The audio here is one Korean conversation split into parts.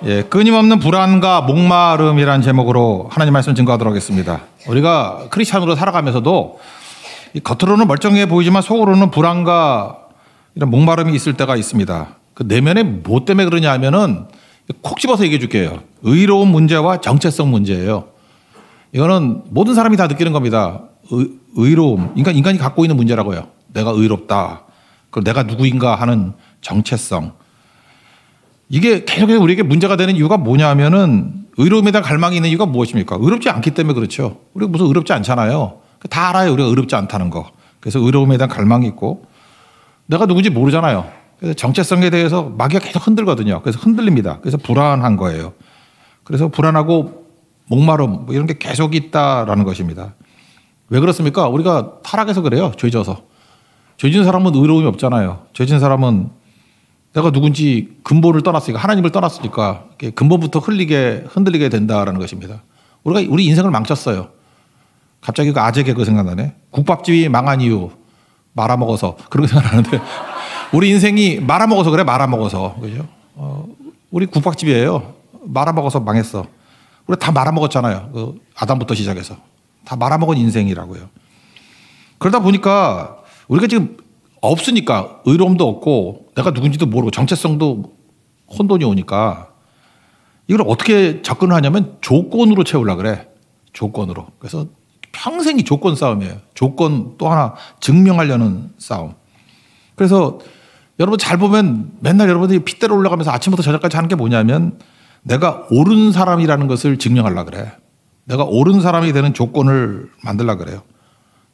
예, 끊임없는 불안과 목마름이라는 제목으로 하나님 말씀 증거하도록 하겠습니다. 우리가 크리스찬으로 살아가면서도 겉으로는 멀쩡해 보이지만 속으로는 불안과 이런 목마름이 있을 때가 있습니다. 그 내면에 뭐 때문에 그러냐 하면은 콕 집어서 얘기해 줄게요. 의로운 문제와 정체성 문제예요. 이거는 모든 사람이 다 느끼는 겁니다. 의로움. 인간이 갖고 있는 문제라고요. 내가 의롭다. 그리고 내가 누구인가 하는 정체성. 이게 계속해서 우리에게 문제가 되는 이유가 뭐냐 하면은 의로움에 대한 갈망이 있는 이유가 무엇입니까? 의롭지 않기 때문에 그렇죠. 우리가 무슨 의롭지 않잖아요. 다 알아요. 우리가 의롭지 않다는 거. 그래서 의로움에 대한 갈망이 있고 내가 누군지 모르잖아요. 그래서 정체성에 대해서 마귀가 계속 흔들거든요. 그래서 흔들립니다. 그래서 불안한 거예요. 그래서 불안하고 목마름 뭐 이런 게 계속 있다라는 것입니다. 왜 그렇습니까? 우리가 타락해서 그래요. 죄져서. 죄진 사람은 의로움이 없잖아요. 죄진 사람은 내가 누군지 근본을 떠났으니까 하나님을 떠났으니까 근본부터 흔들리게 된다라는 것입니다. 우리 인생을 망쳤어요. 갑자기 그 아재 개그 생각나네. 국밥집이 망한 이유 말아먹어서 그런 거 생각나는데 우리 인생이 말아먹어서 그래. 말아먹어서 그죠? 우리 국밥집이에요. 말아먹어서 망했어. 우리 다 말아먹었잖아요. 그 아담부터 시작해서 다 말아먹은 인생이라고요. 그러다 보니까 우리가 지금 없으니까 의로움도 없고 내가 누군지도 모르고 정체성도 혼돈이 오니까 이걸 어떻게 접근을 하냐면 조건으로 채우려고 그래. 조건으로. 그래서 평생이 조건 싸움이에요. 조건 또 하나 증명하려는 싸움. 그래서 여러분 잘 보면 맨날 여러분들이 핏대로 올라가면서 아침부터 저녁까지 하는 게 뭐냐면 내가 옳은 사람이라는 것을 증명하려고 그래. 내가 옳은 사람이 되는 조건을 만들려고 그래요.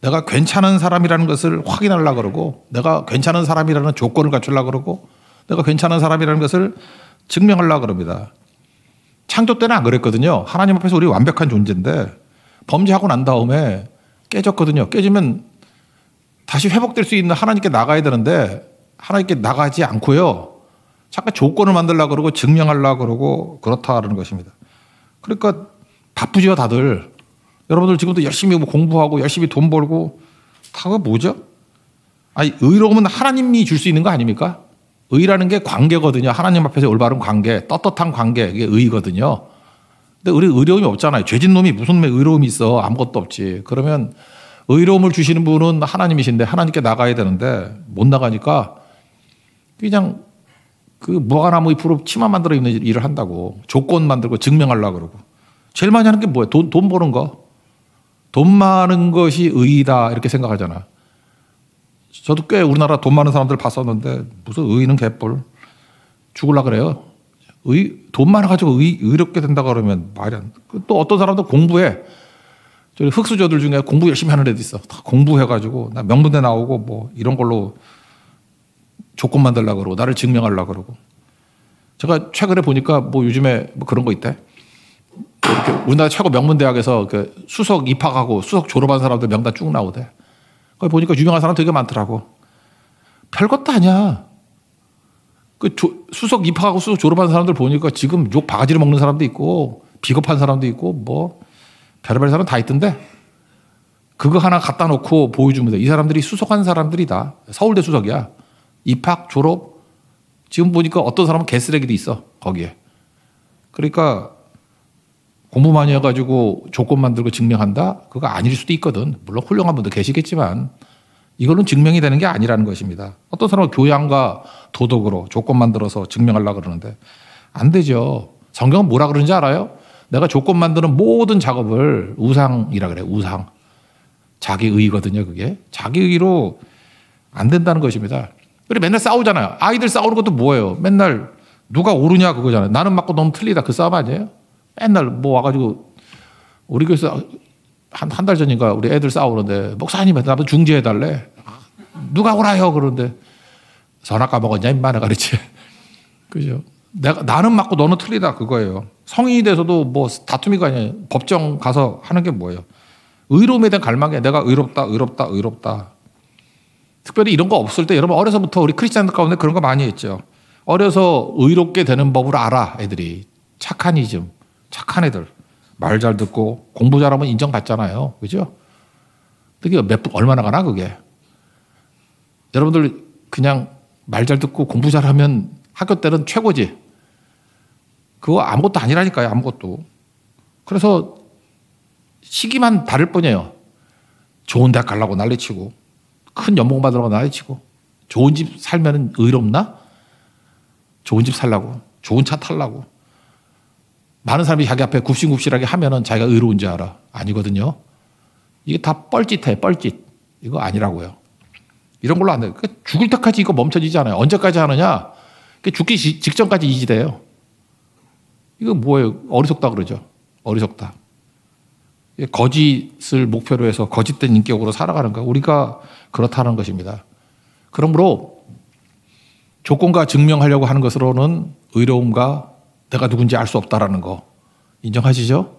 내가 괜찮은 사람이라는 것을 확인하려고 그러고 내가 괜찮은 사람이라는 조건을 갖추려고 그러고 내가 괜찮은 사람이라는 것을 증명하려고 그럽니다. 창조 때는 안 그랬거든요. 하나님 앞에서 우리 완벽한 존재인데 범죄하고 난 다음에 깨졌거든요. 깨지면 다시 회복될 수 있는 하나님께 나가야 되는데 하나님께 나가지 않고요. 잠깐 조건을 만들려고 그러고 증명하려고 그러고 그렇다는 것입니다. 그러니까 바쁘죠 다들. 여러분들 지금도 열심히 공부하고 열심히 돈 벌고 다가 뭐죠? 아니 의로움은 하나님이 줄 수 있는 거 아닙니까? 의라는 게 관계거든요. 하나님 앞에서 올바른 관계, 떳떳한 관계 이게 의거든요. 근데 우리 의로움이 없잖아요. 죄진 놈이 무슨 의로움이 있어? 아무것도 없지. 그러면 의로움을 주시는 분은 하나님이신데 하나님께 나가야 되는데 못 나가니까 그냥 그 무화과나무 잎으로 치마 만들어 입는 일을 한다고 조건 만들고 증명하려고 그러고 제일 많이 하는 게 뭐예요? 돈 버는 거. 돈 많은 것이 의이다 이렇게 생각하잖아. 저도 꽤 우리나라 돈 많은 사람들 봤었는데 무슨 의는 개뿔 죽을라 그래요. 돈 많아가지고 의롭게 된다 그러면 말이 안 돼. 또 어떤 사람도 공부해. 저희 흑수저들 중에 공부 열심히 하는 애도 있어. 다 공부해가지고 나 명문대 나오고 뭐 이런 걸로 조건 만들려고 그러고 나를 증명하려고 그러고. 제가 최근에 보니까 뭐 요즘에 뭐 그런 거 있대. 이렇게 우리나라 최고 명문대학에서 그 수석 입학하고 수석 졸업한 사람들 명단 쭉 나오대. 거기 보니까 유명한 사람 되게 많더라고. 별것도 아니야. 그 수석 입학하고 수석 졸업한 사람들 보니까 지금 욕 바가지를 먹는 사람도 있고 비겁한 사람도 있고 뭐 별의별 사람 다 있던데 그거 하나 갖다 놓고 보여주면 돼. 이 사람들이 수석한 사람들이다. 서울대 수석이야. 입학 졸업 지금 보니까 어떤 사람은 개쓰레기도 있어 거기에. 그러니까 공부 많이 해가지고 조건 만들고 증명한다? 그거 아닐 수도 있거든. 물론 훌륭한 분도 계시겠지만 이거는 증명이 되는 게 아니라는 것입니다. 어떤 사람은 교양과 도덕으로 조건 만들어서 증명하려고 그러는데 안 되죠. 성경은 뭐라 그러는지 알아요? 내가 조건 만드는 모든 작업을 우상이라 그래요. 우상. 자기의거든요. 그게. 자기의로 안 된다는 것입니다. 우리 맨날 싸우잖아요. 아이들 싸우는 것도 뭐예요? 맨날 누가 옳으냐 그거잖아요. 나는 맞고 너무 틀리다. 그 싸움 아니에요? 맨날 뭐 와가지고 우리 교회에서 한 달 전인가 우리 애들 싸우는데 목사님한테 나도 중재해달래. 누가 오라요 그러는데 전화 까먹었냐 임마나 가르치. 그죠? 나는 맞고 너는 틀리다 그거예요. 성인이 돼서도 뭐 다툼이가 아니에요. 법정 가서 하는 게 뭐예요? 의로움에 대한 갈망이야. 내가 의롭다. 특별히 이런 거 없을 때 여러분 어려서부터 우리 크리스찬들 가운데 그런 거 많이 했죠. 어려서 의롭게 되는 법을 알아 애들이. 착한 애들. 말 잘 듣고 공부 잘하면 인정받잖아요. 그죠? 그게 얼마나 가나 그게. 여러분들 그냥 말 잘 듣고 공부 잘하면 학교 때는 최고지. 그거 아무것도 아니라니까요. 아무것도. 그래서 시기만 다를 뿐이에요. 좋은 대학 가려고 난리치고 큰 연봉 받으려고 난리치고 좋은 집 살면 의롭나? 좋은 집 살라고 좋은 차 타려고 많은 사람이 자기 앞에 굽신굽신하게 하면은 자기가 의로운 줄 알아. 아니거든요. 이게 다 뻘짓해. 뻘짓. 이거 아니라고요. 이런 걸로 안 돼요. 그러니까 죽을 때까지 이거 멈춰지지 않아요. 언제까지 하느냐? 죽기 직전까지 이지돼요. 이거 뭐예요? 어리석다 그러죠. 어리석다. 거짓을 목표로 해서 거짓된 인격으로 살아가는 거. 우리가 그렇다는 것입니다. 그러므로 조건과 증명하려고 하는 것으로는 의로움과 내가 누군지 알 수 없다라는 거 인정하시죠?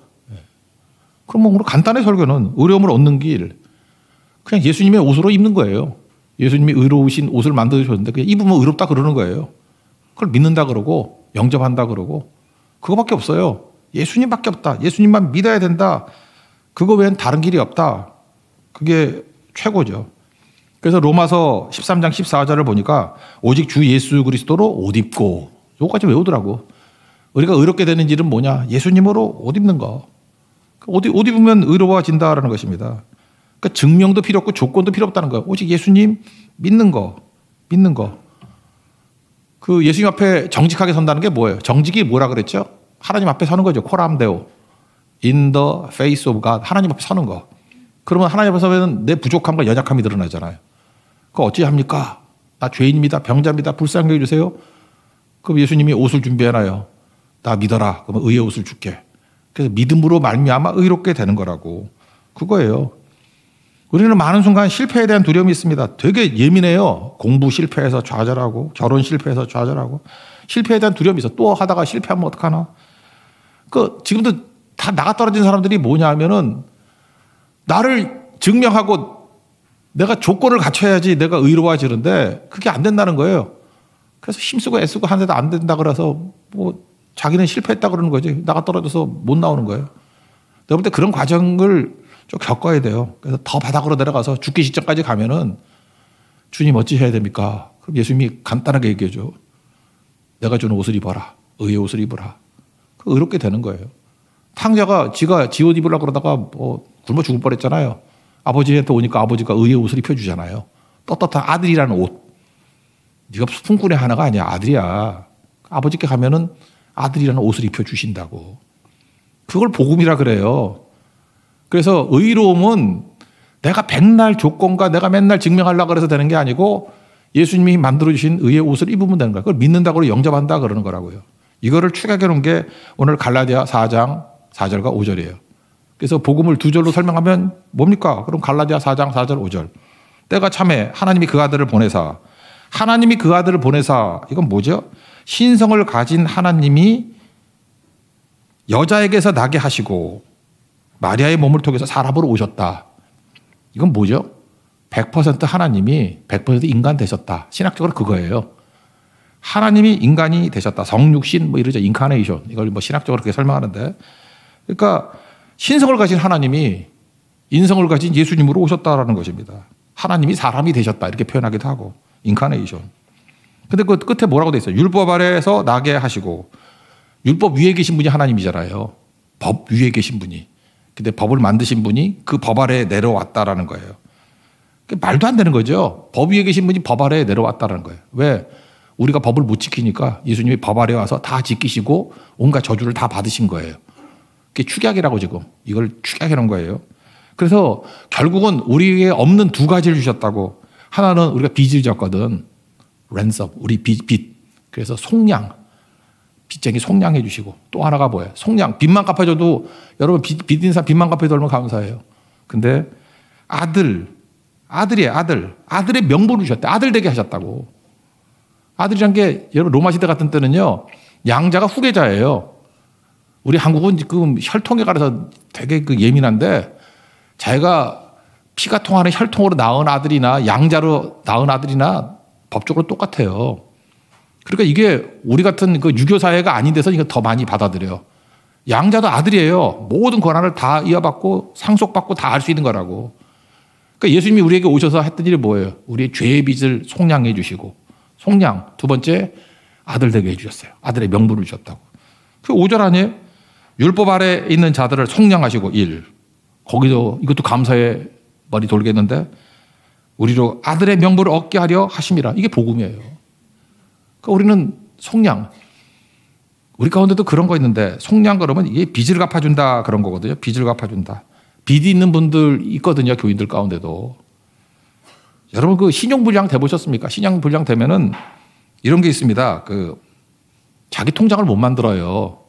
그럼 뭐 간단한 설교는 의로움을 얻는 길 그냥 예수님의 옷으로 입는 거예요. 예수님이 의로우신 옷을 만들어주셨는데 그냥 입으면 의롭다 그러는 거예요. 그걸 믿는다 그러고 영접한다 그러고 그거밖에 없어요. 예수님밖에 없다. 예수님만 믿어야 된다. 그거 외엔 다른 길이 없다. 그게 최고죠. 그래서 로마서 13장 14절을 보니까 오직 주 예수 그리스도로 옷 입고 요거까지 외우더라고. 우리가 의롭게 되는 일은 뭐냐? 예수님으로 옷 입는 거. 옷 입으면 의로워진다라는 것입니다. 그러니까 증명도 필요 없고 조건도 필요 없다는 거예요. 오직 예수님 믿는 거. 믿는 거. 그 예수님 앞에 정직하게 선다는 게 뭐예요? 정직이 뭐라 그랬죠? 하나님 앞에 서는 거죠. 코람데오. In the face of God. 하나님 앞에 서는 거. 그러면 하나님 앞에 서면 내 부족함과 연약함이 드러나잖아요. 그거 어찌 합니까? 나 죄인입니다. 병자입니다. 불쌍히 해주세요. 그럼 예수님이 옷을 준비해놔요. 나 믿어라. 그러면 의의 옷을 줄게. 그래서 믿음으로 말미암아 의롭게 되는 거라고. 그거예요. 우리는 많은 순간 실패에 대한 두려움이 있습니다. 되게 예민해요. 공부 실패해서 좌절하고 결혼 실패해서 좌절하고 실패에 대한 두려움이 있어. 또 하다가 실패하면 어떡하나. 지금도 다 나가 떨어진 사람들이 뭐냐 하면은 나를 증명하고 내가 조건을 갖춰야지 내가 의로워지는데 그게 안 된다는 거예요. 그래서 힘쓰고 애쓰고 하는데도 안 된다 그래서 뭐 자기는 실패했다 그러는 거지. 나가 떨어져서 못 나오는 거예요. 내가 볼 때 그런 과정을 좀 겪어야 돼요. 그래서 더 바닥으로 내려가서 죽기 직전까지 가면은 주님 어찌 해야 됩니까? 그럼 예수님이 간단하게 얘기해줘. 내가 주는 옷을 입어라. 의의 옷을 입어라. 의롭게 되는 거예요. 탕자가 지가 지 옷 입으려고 그러다가 굶어 죽을 뻔했잖아요. 아버지한테 오니까 아버지가 의의 옷을 입혀주잖아요. 떳떳한 아들이라는 옷. 네가 풍꾼의 하나가 아니야. 아들이야. 아버지께 가면은 아들이라는 옷을 입혀주신다고. 그걸 복음이라 그래요. 그래서 의로움은 내가 백날 조건과 내가 맨날 증명하려고 해서 되는 게 아니고 예수님이 만들어주신 의의 옷을 입으면 되는 거예요. 그걸 믿는다고 영접한다 그러는 거라고요. 이거를 축약해 놓은 게 오늘 갈라디아 4장 4절과 5절이에요. 그래서 복음을 두 절로 설명하면 뭡니까? 그럼 갈라디아 4장 4절 5절. 때가 참에 하나님이 그 아들을 보내사. 하나님이 그 아들을 보내사. 이건 뭐죠? 신성을 가진 하나님이 여자에게서 나게 하시고 마리아의 몸을 통해서 사람으로 오셨다. 이건 뭐죠? 100% 하나님이 100% 인간 되셨다. 신학적으로 그거예요. 하나님이 인간이 되셨다. 성육신 뭐 이러죠. 인카네이션. 이걸 뭐 신학적으로 그렇게 설명하는데. 그러니까 신성을 가진 하나님이 인성을 가진 예수님으로 오셨다라는 것입니다. 하나님이 사람이 되셨다. 이렇게 표현하기도 하고. 인카네이션. 근데 그 끝에 뭐라고 돼 있어요? 율법 아래에서 나게 하시고. 율법 위에 계신 분이 하나님이잖아요. 법 위에 계신 분이. 근데 법을 만드신 분이 그 법 아래에 내려왔다라는 거예요. 말도 안 되는 거죠. 법 위에 계신 분이 법 아래에 내려왔다라는 거예요. 왜? 우리가 법을 못 지키니까 예수님이 법 아래에 와서 다 지키시고 온갖 저주를 다 받으신 거예요. 그게 축약이라고 지금. 이걸 축약해 놓은 거예요. 그래서 결국은 우리에게 없는 두 가지를 주셨다고. 하나는 우리가 빚을 졌거든. 랜섬, 우리 빚. 그래서 속량. 빚쟁이 속량해 주시고. 또 하나가 뭐예요? 속량. 빚만 갚아줘도 여러분 빚진 사람 빚만 갚아도 얼마나 감사해요. 근데 아들이에요. 아들의 명분을 주셨대. 아들 되게 하셨다고. 아들이란 게 여러분 로마 시대 같은 때는요. 양자가 후계자예요. 우리 한국은 지금 혈통에 관해서 되게 예민한데 자기가 피가 통하는 혈통으로 낳은 아들이나 양자로 낳은 아들이나 법적으로 똑같아요. 그러니까 이게 우리 같은 그 유교 사회가 아닌 데서 이거 더 많이 받아들여요. 양자도 아들이에요. 모든 권한을 다 이어받고 상속받고 다 할 수 있는 거라고. 그러니까 예수님이 우리에게 오셔서 했던 일이 뭐예요? 우리의 죄의 빚을 속량해 주시고. 속량. 두 번째, 아들 되게 해 주셨어요. 아들의 명분을 주셨다고. 그 5절 아니에요? 율법 아래 있는 자들을 속량하시고 1. 거기도 이것도 감사의 말이 돌겠는데 우리로 아들의 명분을 얻게 하려 하심이라. 이게 복음이에요. 그러니까 우리는 속량. 우리 가운데도 그런 거 있는데 속량 그러면 이게 빚을 갚아준다 그런 거거든요. 빚을 갚아준다. 빚이 있는 분들 있거든요. 교인들 가운데도. 여러분 그 신용불량 돼보셨습니까? 신용불량 되면은 이런 게 있습니다. 그 자기 통장을 못 만들어요.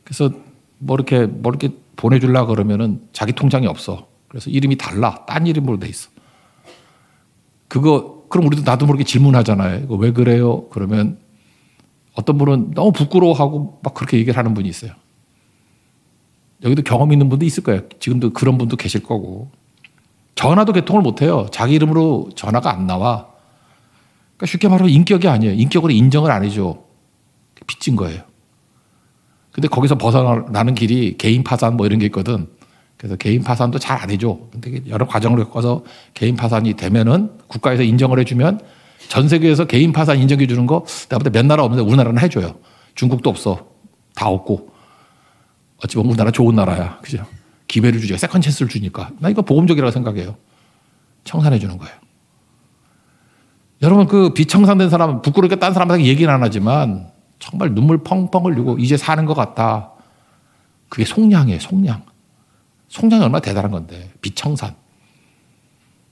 그래서 뭐 이렇게 보내주려고 그러면은 자기 통장이 없어. 그래서 이름이 달라. 딴 이름으로 돼 있어. 그럼 우리도 나도 모르게 질문하잖아요. 이거 왜 그래요? 그러면 어떤 분은 너무 부끄러워하고 막 그렇게 얘기를 하는 분이 있어요. 여기도 경험 있는 분도 있을 거예요. 지금도 그런 분도 계실 거고. 전화도 개통을 못 해요. 자기 이름으로 전화가 안 나와. 그러니까 쉽게 말하면 인격이 아니에요. 인격으로 인정을 안 해줘. 빚진 거예요. 근데 거기서 벗어나는 길이 개인 파산 뭐 이런 게 있거든. 그래서 개인 파산도 잘 안 해줘. 근데 여러 과정을 겪어서 개인 파산이 되면은 국가에서 인정을 해주면 전 세계에서 개인 파산 인정해 주는 거 내가 볼 때 몇 나라 없는데 우리나라는 해줘요. 중국도 없어. 다 없고. 어찌 보면 우리나라 좋은 나라야. 그죠? 기회를 주죠. 세컨 찬스를 주니까. 나 이거 복음적이라고 생각해요. 청산해 주는 거예요. 여러분 그 비청산된 사람은 부끄럽게 딴 사람한테 얘기는 안 하지만 정말 눈물 펑펑 흘리고 이제 사는 것 같다. 그게 속량이에요. 속량. 속량이 얼마나 대단한 건데. 비청산.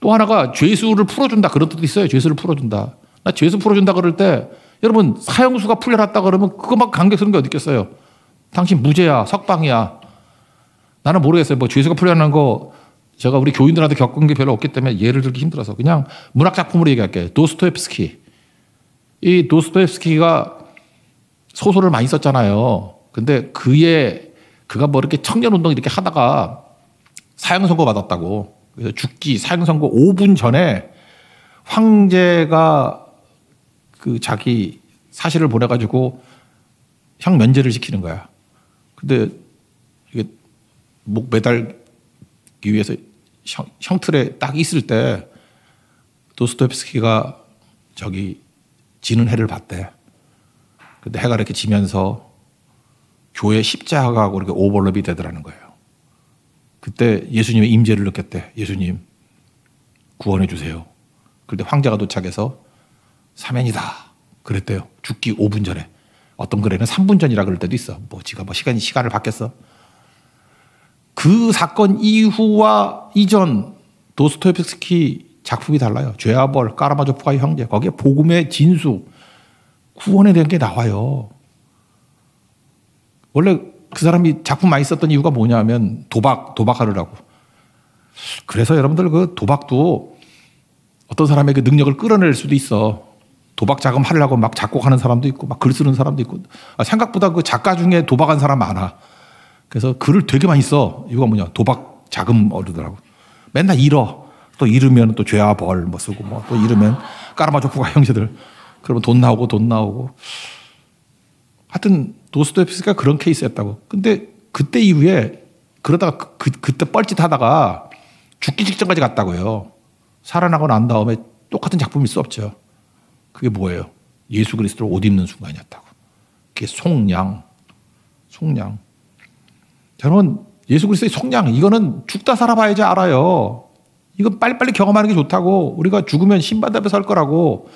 또 하나가 죄수를 풀어준다. 그런 뜻도 있어요. 죄수를 풀어준다. 나 죄수 풀어준다 그럴 때 여러분 사형수가 풀려났다 그러면 그거만 감격스러운 게 어디 있겠어요. 당신 무죄야. 석방이야. 나는 모르겠어요. 뭐 죄수가 풀려난 거 제가 우리 교인들한테 겪은 게 별로 없기 때문에 예를 들기 힘들어서 그냥 문학 작품으로 얘기할게요. 도스토옙스키. 이 도스토옙스키가 소설을 많이 썼잖아요. 근데 그가 뭐 이렇게 청년운동 이렇게 하다가 사형 선고 받았다고. 그래서 죽기 사형 선고 5분 전에 황제가 그 자기 사실을 보내가지고 형 면제를 시키는 거야. 근데 이게 목 매달기 위해서 형틀에 딱 있을 때 도스토옙스키가 저기 지는 해를 봤대. 근데 해가 이렇게 지면서 교회 십자가하고 이렇게 오버랩이 되더라는 거예요. 그때 예수님의 임재를 느꼈대. 예수님 구원해 주세요. 그런데 황제가 도착해서 사면이다 그랬대요. 죽기 5분 전에. 어떤 글에는 3분 전이라 그럴 때도 있어. 뭐 지가 뭐 시간을 바뀌었어. 그 사건 이후와 이전 도스토옙스키 작품이 달라요. 죄와 벌, 까라마조프가의 형제. 거기에 복음의 진수, 구원에 대한 게 나와요. 원래 그 사람이 작품 많이 썼던 이유가 뭐냐면 도박하려고. 그래서 여러분들 그 도박도 어떤 사람의 그 능력을 끌어낼 수도 있어. 도박 자금 하려고 막 작곡하는 사람도 있고 막 글 쓰는 사람도 있고. 생각보다 그 작가 중에 도박한 사람 많아. 그래서 글을 되게 많이 써. 이유가 뭐냐. 도박 자금 얻으더라고. 맨날 잃어. 또 잃으면 또 죄와 벌 뭐 쓰고 뭐 또 잃으면 까라마조프가 형제들. 그러면 돈 나오고. 하여튼 도스토옙스키가 그런 케이스였다고. 근데 그때 이후에 그러다가 그때 뻘짓하다가 죽기 직전까지 갔다고요. 살아나고 난 다음에 똑같은 작품일 수 없죠. 그게 뭐예요? 예수 그리스도로 옷 입는 순간이었다고. 그게 속량. 여러분 예수 그리스도의 속량 이거는 죽다 살아봐야지 알아요. 이건 빨리빨리 경험하는 게 좋다고. 우리가 죽으면 신바다 앞에 설 거라고.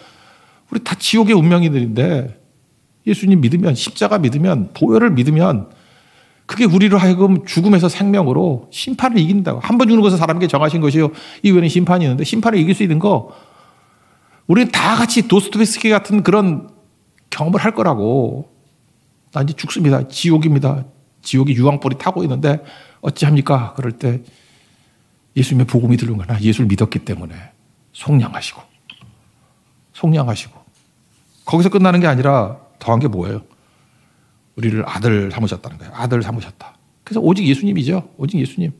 우리 다 지옥의 운명이들인데 예수님 믿으면 십자가 믿으면 보혈을 믿으면 그게 우리로 하여금 죽음에서 생명으로 심판을 이긴다고. 한 번 죽는 것은 사람에게 정하신 것이요 이후에는 심판이 있는데 심판을 이길 수 있는 거 우리는 다 같이 도스토옙스키 같은 그런 경험을 할 거라고. 나 이제 죽습니다. 지옥입니다. 지옥이 유황불이 타고 있는데 어찌합니까? 그럴 때 예수님의 복음이 들은 거나 예수를 믿었기 때문에 속량하시고 거기서 끝나는 게 아니라 더한 게 뭐예요? 우리를 아들 삼으셨다는 거예요. 아들 삼으셨다. 그래서 오직 예수님이죠. 오직 예수님.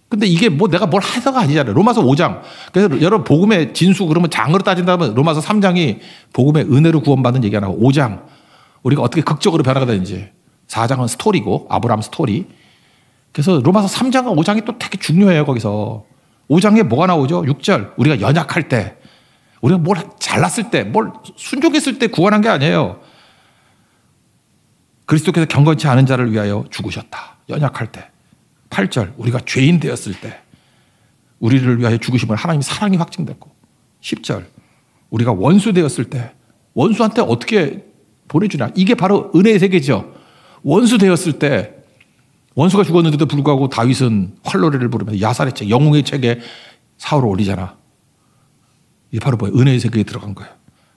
근데 이게 뭐 내가 뭘 해서가 아니잖아요. 로마서 5장. 그래서 여러분 복음의 진수 그러면 장으로 따진다면 로마서 3장이 복음의 은혜로 구원받는 얘기 안 하고 5장 우리가 어떻게 극적으로 변화가 되는지 4장은 스토리고 아브라함 스토리. 그래서 로마서 3장과 5장이 또 되게 중요해요. 거기서 5장에 뭐가 나오죠? 6절 우리가 연약할 때 우리가 뭘 잘났을 때 뭘 순종했을 때 구원한 게 아니에요. 그리스도께서 경건치 않은 자를 위하여 죽으셨다. 연약할 때. 8절 우리가 죄인 되었을 때 우리를 위하여 죽으심을 하나님의 사랑이 확증됐고 10절 우리가 원수 되었을 때 원수한테 어떻게 보내주냐. 이게 바로 은혜의 세계죠. 원수 되었을 때 원수가 죽었는데도 불구하고 다윗은 활노래를 부르면서 야살의 책, 영웅의 책에 사울을 올리잖아. 이게 바로 뭐예요? 은혜의 세계에 들어간 거예요.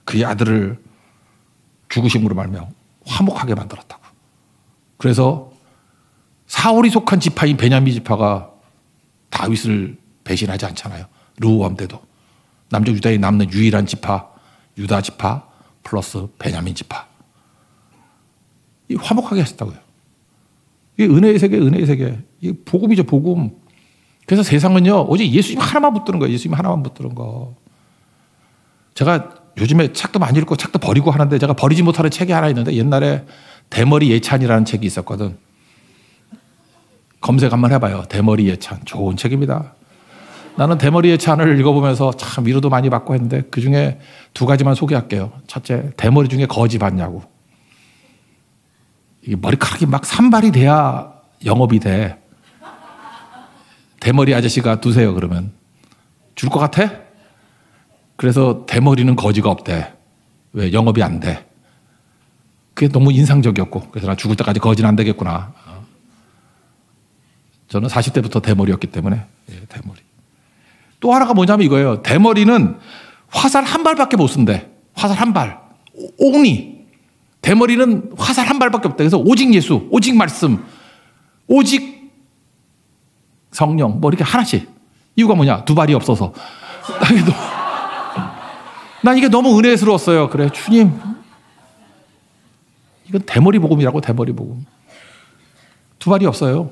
그의 아들을 죽으심으로 말미암아 화목하게 만들었다고. 그래서 사울이 속한 지파인 베냐민 지파가 다윗을 배신하지 않잖아요. 르호암 때도. 남쪽 유다에 남는 유일한 지파, 유다 지파 플러스 베냐민 지파. 이 화목하게 하셨다고요. 이게 은혜의 세계, 은혜의 세계. 이게 복음이죠, 복음. 그래서 세상은요, 오직 예수님 하나만 붙드는 거예요. 예수님 하나만 붙드는 거. 제가 요즘에 책도 많이 읽고 책도 버리고 하는데 제가 버리지 못하는 책이 하나 있는데 옛날에 대머리 예찬이라는 책이 있었거든. 검색 한번 해봐요. 대머리 예찬. 좋은 책입니다. 나는 대머리 예찬을 읽어보면서 참 위로도 많이 받고 했는데 그중에 두 가지만 소개할게요. 첫째, 대머리 중에 거지 받냐고. 이게 머리카락이 막 산발이 돼야 영업이 돼. 대머리 아저씨가 두세요 그러면. 줄 것 같아? 그래서 대머리는 거지가 없대. 왜? 영업이 안 돼. 그게 너무 인상적이었고 그래서 나 죽을 때까지 거지는 안 되겠구나. 저는 40대부터 대머리였기 때문에 대머리. 또 하나가 뭐냐면 이거예요. 대머리는 화살 한 발밖에 못 쓴대. 화살 한 발. only. 대머리는 화살 한 발밖에 없대. 그래서 오직 예수, 오직 말씀, 오직 성령 뭐 이렇게 하나씩. 이유가 뭐냐? 두 발이 없어서. 난 이게 너무 은혜스러웠어요. 그래 주님 이건 대머리 복음이라고. 대머리 복음. 두 발이 없어요.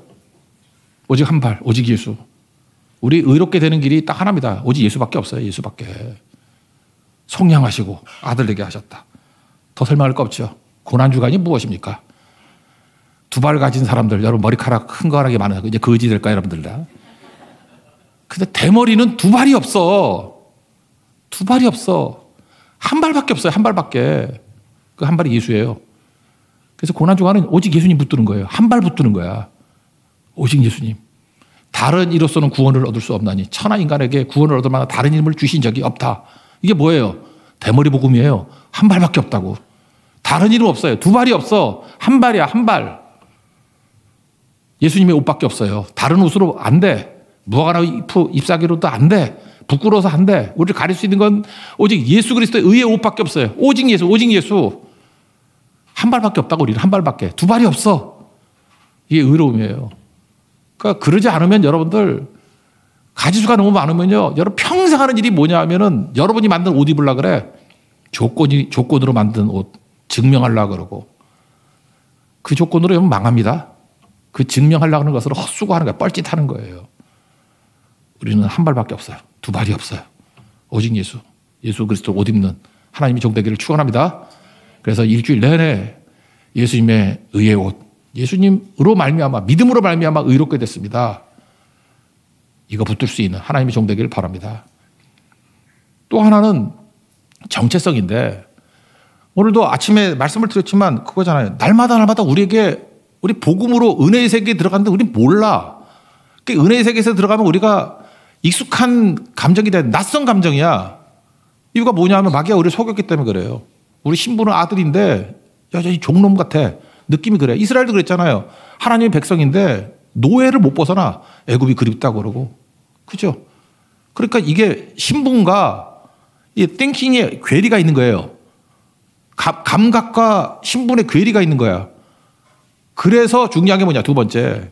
오직 한 발, 오직 예수. 우리 의롭게 되는 길이 딱 하나입니다. 오직 예수밖에 없어요. 예수밖에. 속량하시고 아들 되게 하셨다. 더 설명할 거 없죠. 고난주간이 무엇입니까? 두 발 가진 사람들, 여러분 머리카락 흥건하게 많아요. 이제 거지 될까 여러분들 다. 근데 대머리는 두 발이 없어. 두 발이 없어. 한 발밖에 없어요. 한 발밖에. 그 한 발이 예수예요. 그래서 고난주간은 오직 예수님 붙드는 거예요. 한 발 붙드는 거야. 오직 예수님. 다른 이로서는 구원을 얻을 수 없나니 천하 인간에게 구원을 얻을 만한 다른 이름을 주신 적이 없다. 이게 뭐예요? 대머리 복음이에요. 한 발밖에 없다고. 다른 이름 없어요. 두 발이 없어. 한 발이야. 한 발. 예수님의 옷밖에 없어요. 다른 옷으로 안 돼. 무화과나 잎사귀로도 안 돼. 부끄러워서 안 돼. 우리를 가릴 수 있는 건 오직 예수 그리스도의 의의 옷밖에 없어요. 오직 예수, 오직 예수. 한 발밖에 없다고. 우리는 한 발밖에. 두 발이 없어. 이게 의로움이에요. 그러니까 그러지 않으면 여러분들 가지수가 너무 많으면요. 여러분 평생 하는 일이 뭐냐 하면은 여러분이 만든 옷 입으려고 그래. 조건으로 만든 옷 증명하려고 그러고 그 조건으로 하면 망합니다. 그 증명하려고 하는 것으로 헛수고하는 거예요. 뻘짓하는 거예요. 우리는 한 발밖에 없어요. 두 발이 없어요. 오직 예수. 예수 그리스도 옷 입는 하나님이 종되기를 축원합니다. 그래서 일주일 내내 예수님의 의의 옷 예수님으로 말미암아 믿음으로 말미암아 의롭게 됐습니다. 이거 붙들 수 있는 하나님의 종되기를 바랍니다. 또 하나는 정체성인데 오늘도 아침에 말씀을 드렸지만 그거잖아요. 날마다 우리 복음으로 은혜의 세계에 들어갔는데 우리 몰라. 은혜의 세계에서 들어가면 우리가 익숙한 감정이 돼. 낯선 감정이야. 이유가 뭐냐 하면 마귀가 우리를 속였기 때문에 그래요. 우리 신부는 아들인데 여전히 종놈 같아. 느낌이 그래. 이스라엘도 그랬잖아요. 하나님의 백성인데 노예를 못 벗어나. 애굽이 그립다고 그러고. 그죠? 그러니까 이게 신분과 이 띵킹에 괴리가 있는 거예요. 감각과 신분의 괴리가 있는 거야. 그래서 중요한 게 뭐냐. 두 번째.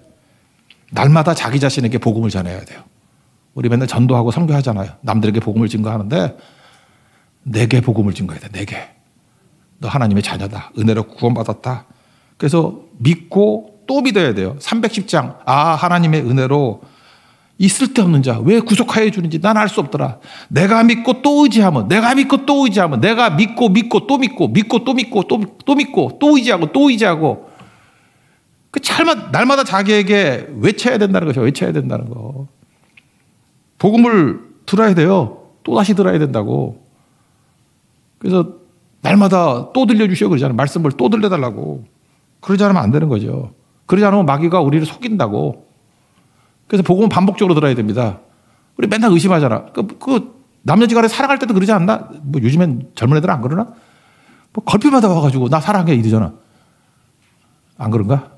날마다 자기 자신에게 복음을 전해야 돼요. 우리 맨날 전도하고 선교하잖아요. 남들에게 복음을 증거하는데 내게 복음을 증거해야 돼. 내게. 너 하나님의 자녀다. 은혜로 구원받았다. 그래서 믿고 또 믿어야 돼요. 310장. 하나님의 은혜로 이 쓸데없는 자 왜 구속하여 주는지 난 알 수 없더라. 내가 믿고 또 의지하면 내가 믿고 또 의지하면 내가 믿고 또 믿고 또 믿고 또 믿고 또 의지하고 또 의지하고 그 날마다 자기에게 외쳐야 된다는 거죠. 외쳐야 된다는 거. 복음을 들어야 돼요. 또 다시 들어야 된다고. 그래서 날마다 또 들려주시오 그러잖아요. 말씀을 또 들려달라고. 그러지 않으면 안 되는 거죠. 그러지 않으면 마귀가 우리를 속인다고. 그래서 복음은 반복적으로 들어야 됩니다. 우리 맨날 의심하잖아. 남녀지간에 살아갈 때도 그러지 않나? 뭐 요즘엔 젊은 애들 안 그러나? 뭐 걸핏마다 와가지고 나 사랑해 이러잖아. 안 그런가?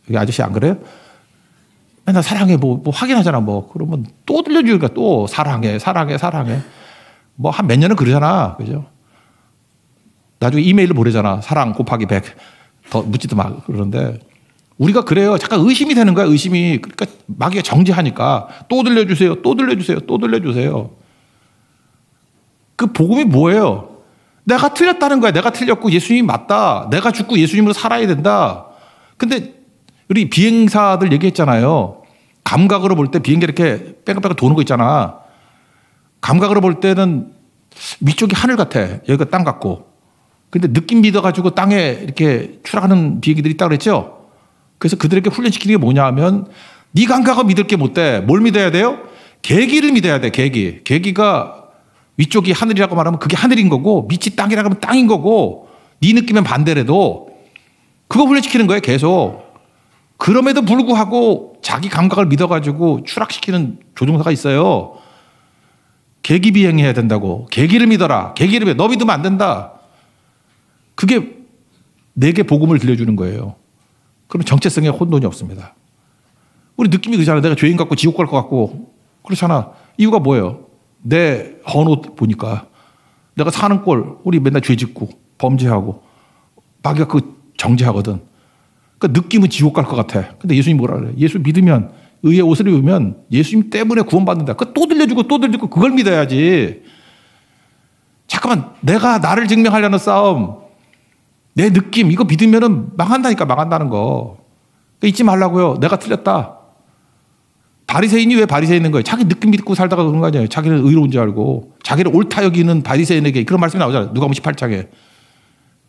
여기 아저씨 안 그래요? 맨날 사랑해 뭐 확인하잖아 뭐. 그러면 또 들려주니까 또 사랑해. 뭐 한 몇 년은 그러잖아. 그죠? 나중에 이메일로 보내잖아. 사랑 곱하기 100. 더 묻지도 마. 그러는데 우리가 그래요. 잠깐 의심이 되는 거야. 의심이. 그러니까 마귀가 정지하니까 또 들려주세요. 그 복음이 뭐예요? 내가 틀렸다는 거야. 내가 틀렸고 예수님이 맞다. 내가 죽고 예수님으로 살아야 된다. 근데 우리 비행사들 얘기했잖아요. 감각으로 볼 때 비행기 이렇게 뺑글뺑글 도는 거 있잖아. 감각으로 볼 때는 위쪽이 하늘 같아. 여기가 땅 같고. 근데 느낌 믿어가지고 땅에 이렇게 추락하는 비행기들이 있다고 그랬죠? 그래서 그들에게 훈련시키는 게 뭐냐 하면 네 감각을 믿을 게 못 돼. 뭘 믿어야 돼요? 계기를 믿어야 돼. 계기가 위쪽이 하늘이라고 말하면 그게 하늘인 거고 밑이 땅이라고 하면 땅인 거고 네 느낌은 반대래도 그거 훈련시키는 거예요. 계속. 그럼에도 불구하고 자기 감각을 믿어가지고 추락시키는 조종사가 있어요. 계기 비행해야 된다고. 계기를 믿어라. 계기를 믿어. 너 믿으면 안 된다. 그게 내게 복음을 들려주는 거예요. 그럼 정체성에 혼돈이 없습니다. 우리 느낌이 그렇잖아. 내가 죄인 같고 지옥 갈 것 같고 그렇잖아. 이유가 뭐예요? 내 헌옷 보니까 내가 사는 꼴 우리 맨날 죄 짓고 범죄하고 마귀가 그 정죄하거든. 그러니까 느낌은 지옥 갈 것 같아. 근데 예수님 뭐라 그래? 예수 믿으면 의의 옷을 입으면 예수님 때문에 구원받는다. 그 또 들려주고 그걸 믿어야지. 잠깐만 내가 나를 증명하려는 싸움 내 느낌 이거 믿으면은 망한다는 거. 그러니까 잊지 말라고요. 내가 틀렸다. 바리새인이 왜 바리새인인 거예요? 자기 느낌 믿고 살다가 그런 거 아니에요. 자기는 의로운 줄 알고 자기를 옳다 여기는 바리새인에게 그런 말씀이 나오잖아요. 누가복음 18장에.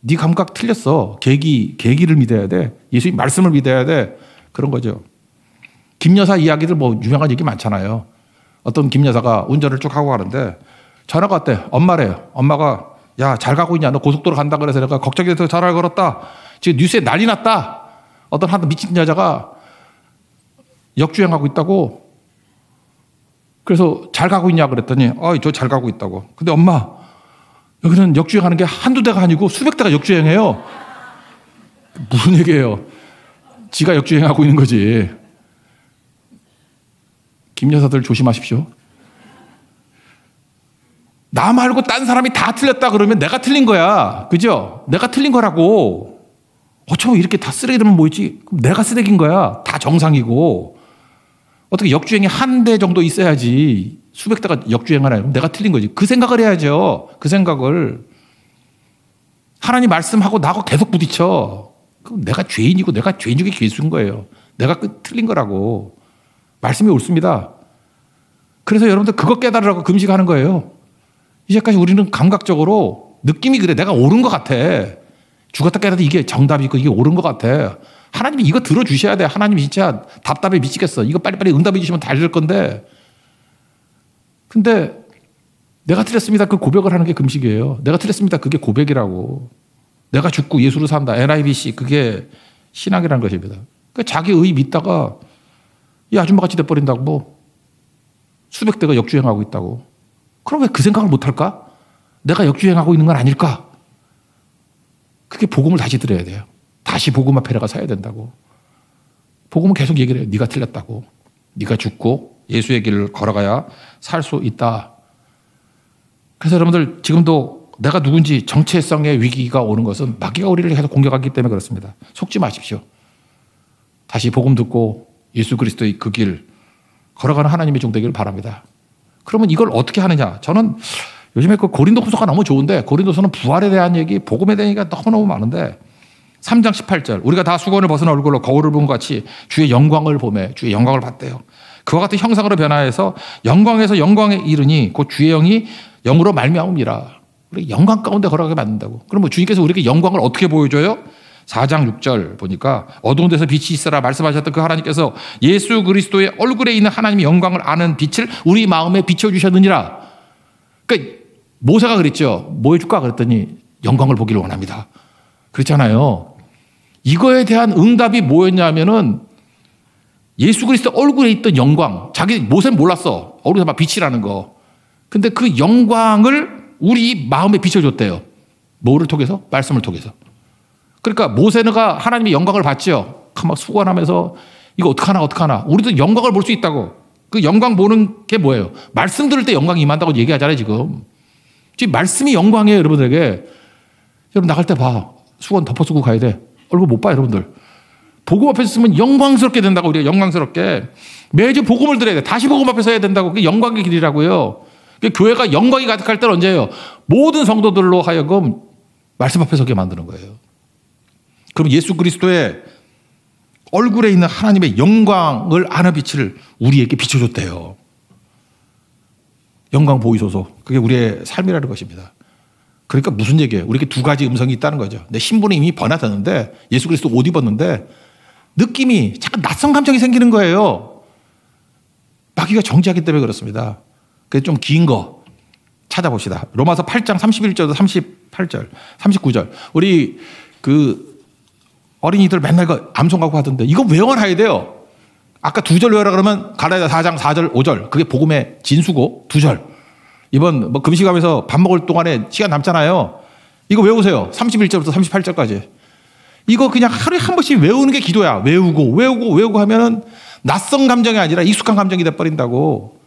네 감각 틀렸어. 계기를 믿어야 돼. 예수님 말씀을 믿어야 돼. 그런 거죠. 김 여사 이야기들 뭐 유명한 얘기 많잖아요. 어떤 김 여사가 운전을 쭉 하고 가는데 전화가 왔대. 엄마래요. 엄마가 야, 잘 가고 있냐? 너 고속도로 간다 그래서 내가 걱정이 돼서 전화를 걸었다. 지금 뉴스에 난리 났다. 어떤 한 미친 여자가 역주행하고 있다고. 그래서 잘 가고 있냐 그랬더니 저 잘 가고 있다고. 근데 엄마 여기는 역주행하는 게 한두 대가 아니고 수백 대가 역주행해요. 무슨 얘기예요? 지가 역주행하고 있는 거지. 김 여사들 조심하십시오. 나 말고 딴 사람이 다 틀렸다 그러면 내가 틀린 거야. 그죠? 내가 틀린 거라고. 어쩌면 이렇게 다 쓰레기들만 모이지? 그럼 내가 쓰레기인 거야. 다 정상이고. 어떻게 역주행이 한 대 정도 있어야지 수백 대가 역주행하나요? 그럼 내가 틀린 거지. 그 생각을 해야죠. 그 생각을. 하나님 말씀하고 나하고 계속 부딪혀. 그럼 내가 죄인이고 내가 죄인 중에 괴수인 거예요. 내가 틀린 거라고. 말씀이 옳습니다. 그래서 여러분들 그거 깨달으라고 금식하는 거예요. 이제까지 우리는 감각적으로 느낌이 그래. 내가 옳은 것 같아. 죽었다 깨달아도 이게 정답이고 이게 옳은 것 같아. 하나님이 이거 들어주셔야 돼. 하나님이 진짜 답답해 미치겠어. 이거 빨리빨리 응답해 주시면 다 읽을 건데. 근데 내가 틀렸습니다. 그 고백을 하는 게 금식이에요. 내가 틀렸습니다. 그게 고백이라고. 내가 죽고 예수로 산다. NIBC. 그게 신앙이라는 것입니다. 그러니까 자기 의 믿다가 이 아줌마같이 돼버린다고 뭐 수백 대가 역주행하고 있다고. 그럼 왜 그 생각을 못할까? 내가 역주행하고 있는 건 아닐까? 그게 복음을 다시 들어야 돼요. 다시 복음 앞에 내가 서야 된다고. 복음은 계속 얘기를 해요. 네가 틀렸다고. 네가 죽고 예수의 길을 걸어가야 살 수 있다. 그래서 여러분들 지금도 내가 누군지 정체성의 위기가 오는 것은 마귀가 우리를 계속 공격하기 때문에 그렇습니다. 속지 마십시오. 다시 복음 듣고 예수 그리스도의 그 길 걸어가는 하나님의 종 되기를 바랍니다. 그러면 이걸 어떻게 하느냐? 저는 요즘에 그 고린도후서가 너무 좋은데 고린도서는 부활에 대한 얘기, 복음에 대한 얘기가 너무너무 많은데 3장 18절 우리가 다 수건을 벗은 얼굴로 거울을 본 것 같이 주의 영광을 보매 주의 영광을 봤대요. 그와 같은 형상으로 변화해서 영광에서 영광에 이르니 곧 주의 영이 영으로 말미암음이라. 우리 영광 가운데 걸어가게 만든다고. 그럼 뭐 주님께서 우리에게 영광을 어떻게 보여줘요? 4장 6절 보니까 어두운 데서 빛이 있어라 말씀하셨던 그 하나님께서 예수 그리스도의 얼굴에 있는 하나님의 영광을 아는 빛을 우리 마음에 비춰주셨느니라. 그러니까 모세가 그랬죠. 뭐 해줄까 그랬더니 영광을 보기를 원합니다. 그렇잖아요. 이거에 대한 응답이 뭐였냐면은 예수 그리스도 얼굴에 있던 영광, 자기 모세는 몰랐어. 얼굴에 막 빛이 나는 거. 근데 그 영광을 우리 마음에 비춰줬대요. 뭐를 통해서? 말씀을 통해서. 그러니까 모세가 하나님의 영광을 봤죠. 막 수고하면서 이거 어떡하나. 우리도 영광을 볼 수 있다고. 그 영광 보는 게 뭐예요? 말씀 들을 때 영광이 임한다고 얘기하잖아요, 지금. 지금 말씀이 영광이에요, 여러분들에게. 여러분 나갈 때 봐. 수건 덮어 쓰고 가야 돼. 얼굴 못 봐요, 여러분들. 복음 앞에서 쓰면 영광스럽게 된다고, 우리가 영광스럽게. 매주 복음을 들어야 돼. 다시 복음 앞에 서야 된다고. 그게 영광의 길이라고요. 교회가 영광이 가득할 때는 언제예요? 모든 성도들로 하여금 말씀 앞에 서게 만드는 거예요. 그럼 예수 그리스도의 얼굴에 있는 하나님의 영광을 아는 빛을 우리에게 비춰줬대요. 영광 보이소서. 그게 우리의 삶이라는 것입니다. 그러니까 무슨 얘기예요? 우리에게 두 가지 음성이 있다는 거죠. 내 신분이 이미 번화됐는데 예수 그리스도 옷 입었는데 느낌이 잠깐 낯선 감정이 생기는 거예요. 마귀가 정죄하기 때문에 그렇습니다. 그래서 좀 긴 거 찾아봅시다. 로마서 8장 31절부터 38절, 39절. 우리 어린이들 맨날 암송하고 하던데 이거 외워놔야 돼요. 아까 2절 외우라 그러면 갈라디아 4장 4절 5절 그게 복음의 진수고 2절. 이번 금식하면서 밥 먹을 동안에 시간 남잖아요. 이거 외우세요. 31절부터 38절까지. 이거 그냥 하루에 한 번씩 외우는 게 기도야. 외우고 하면은 낯선 감정이 아니라 익숙한 감정이 돼버린다고.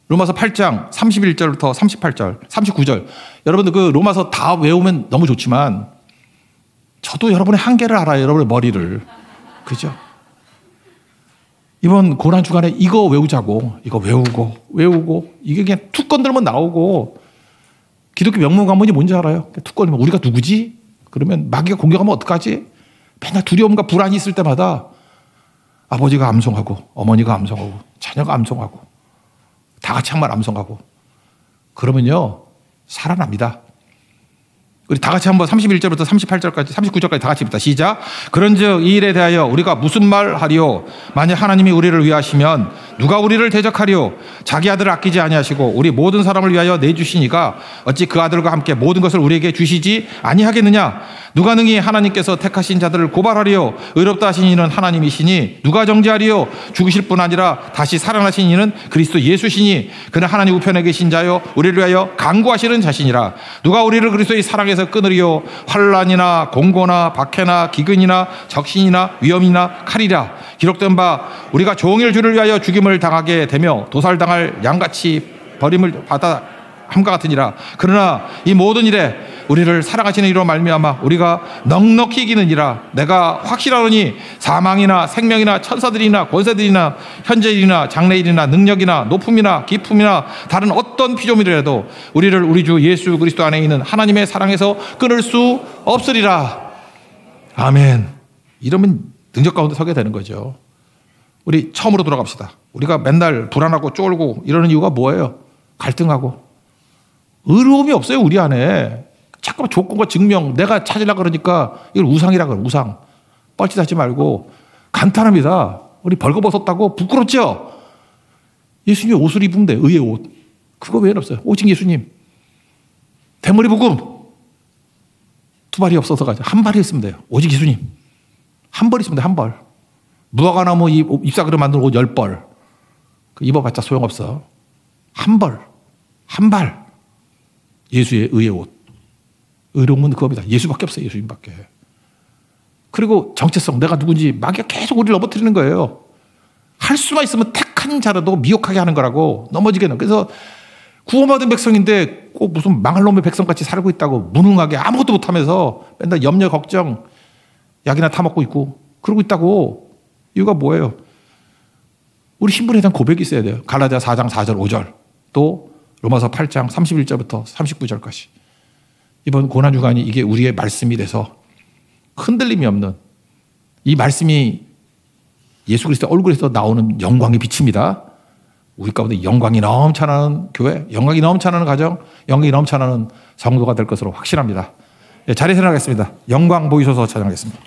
로마서 8장 31절부터 38절, 39절. 여러분들 그 로마서 다 외우면 너무 좋지만 저도 여러분의 한계를 알아요. 여러분의 머리를. 그죠? 이번 고난주간에 이거 외우자고. 이거 외우고. 이게 그냥 툭 건들면 나오고. 기독교 명문 관문이 뭔지 알아요? 툭 건들면 우리가 누구지? 그러면 마귀가 공격하면 어떡하지? 맨날 두려움과 불안이 있을 때마다 아버지가 암송하고 어머니가 암송하고 자녀가 암송하고 다 같이 한번 암송하고 그러면요 살아납니다. 우리 다 같이 한번 31절부터 38절까지 39절까지 다 같이 입니다. 시작. 그런즉 이 일에 대하여 우리가 무슨 말 하리요? 만약 하나님이 우리를 위하시면 누가 우리를 대적하리요? 자기 아들을 아끼지 아니하시고 우리 모든 사람을 위하여 내주시니가 어찌 그 아들과 함께 모든 것을 우리에게 주시지 아니하겠느냐? 누가 능히 하나님께서 택하신 자들을 고발하리요? 의롭다 하신 이는 하나님이시니 누가 정죄하리요? 죽으실 뿐 아니라 다시 살아나신 이는 그리스도 예수시니 그는 하나님 우편에 계신 자요 우리를 위하여 간구하시는 자시니라. 누가 우리를 그리스도의 사랑에서 끊으리요? 환난이나 공고나 박해나 기근이나 적신이나 위험이나 칼이라. 기록된 바 우리가 종일 주를 위하여 죽임을 당하게 되며 도살당할 양같이 버림을 받아 함과 같으니라. 그러나 이 모든 일에 우리를 사랑하시는 이로 말미암아 우리가 넉넉히 이기느니라. 내가 확실하노니 사망이나 생명이나 천사들이나 권세들이나 현재일이나 장래일이나 능력이나 높음이나 깊음이나 다른 어떤 피조물이라도 우리를 우리 주 예수 그리스도 안에 있는 하나님의 사랑에서 끊을 수 없으리라. 아멘. 이러면 능력 가운데 서게 되는 거죠. 우리 처음으로 돌아갑시다. 우리가 맨날 불안하고 쫄고 이러는 이유가 뭐예요? 갈등하고 의로움이 없어요. 우리 안에 자꾸만 조건과 증명 내가 찾으려고 그러니까 이걸 우상이라 그래. 우상. 뻘짓하지 말고 간단합니다. 우리 벌거벗었다고 부끄럽죠? 예수님이 옷을 입으면 돼. 의의 옷. 그거 외에는 없어요. 오직 예수님. 대머리 복음. 두 발이 없어서 가죠. 한 발이 있으면 돼요. 오직 예수님. 한 벌 있으면 돼. 한 벌. 무화과나무 잎사귀로 만든 옷 10벌. 그 입어봤자 소용없어. 한 벌. 한 발. 예수의 의의 옷. 의로움은 그겁니다. 예수밖에 없어요. 예수님밖에. 그리고 정체성, 내가 누군지 마귀가 계속 우리를 넘어뜨리는 거예요. 할 수만 있으면 택한 자라도 미혹하게 하는 거라고. 넘어지게는. 그래서 구원받은 백성인데 꼭 무슨 망할 놈의 백성같이 살고 있다고 무능하게 아무것도 못하면서 맨날 염려 걱정 약이나 타먹고 있고 그러고 있다고. 이유가 뭐예요? 우리 신분에 대한 고백이 있어야 돼요. 갈라디아 4장 4절 5절 또 로마서 8장 31절부터 39절까지. 이번 고난주간이 이게 우리의 말씀이 돼서 흔들림이 없는 이 말씀이 예수 그리스도 얼굴에서 나오는 영광의 빛입니다. 우리 가운데 영광이 넘쳐나는 교회, 영광이 넘쳐나는 가정, 영광이 넘쳐나는 성도가 될 것으로 확신합니다. 자리에 일어나겠습니다. 영광 보이소서 찬양하겠습니다.